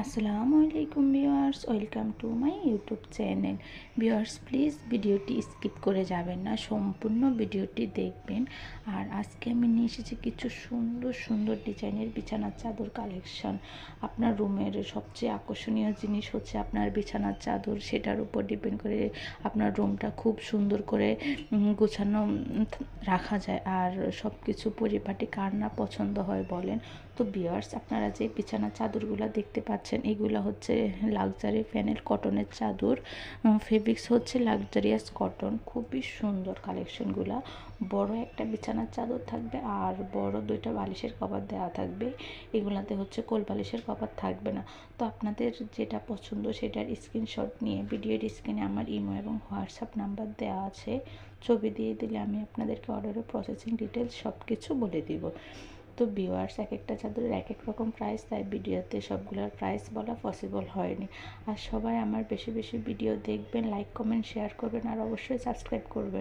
আসসালামু আলাইকুম viewers, welcome to my YouTube channel. Viewers please ভিডিওটি স্কিপ করে যাবেন না, সম্পূর্ণ ভিডিওটি দেখবেন। আর আজকে আমি নিয়ে এসেছি কিছু সুন্দর সুন্দর ডিজাইনের বিছানার চাদর কালেকশন। আপনার রুমের সবচেয়ে আকর্ষণীয় জিনিস হচ্ছে আপনার বিছানার চাদর, সেটার উপর ডিপেন্ড করে আপনার রুমটা খুব সুন্দর করে গোছানো রাখা যায়। আর সব কিছু পরিপাটি কার না পছন্দ হয় বলেন। তো ভিউয়ার্স, আপনারা যে বিছানার চাদরগুলো দেখতে পাচ্ছেন এগুলো হচ্ছে লাক্সারি ফ্যানেল কটনের চাদর। ফেব্রিক্স হচ্ছে লাক্সারিয়াস কটন। খুবই সুন্দর কালেকশনগুলো। বড় একটা বিছানার চাদর থাকবে আর বড় দুইটা বালিশের কভার দেওয়া থাকবে। এগুলাতে হচ্ছে কোল বালিশের কভার থাকবে না। তো আপনাদের যেটা পছন্দ সেটার স্ক্রিনশট নিয়ে ভিডিওর স্ক্রিনে আমার ইমো এবং হোয়াটসঅ্যাপ নাম্বার দেওয়া আছে, ছবি দিয়ে দিলে আমি আপনাদেরকে অর্ডারের প্রসেসিং ডিটেলস সব কিছু বলে দিব। তো ভিউয়ার্স, এক একটা চাদরের এক এক রকম প্রাইস, তাই ভিডিওতে সবগুলোর প্রাইস বলা পসিবল হয়নি। আর সবাই আমার বেশি বেশি ভিডিও দেখবেন, লাইক কমেন্ট শেয়ার করবেন আর অবশ্যই সাবস্ক্রাইব করবেন।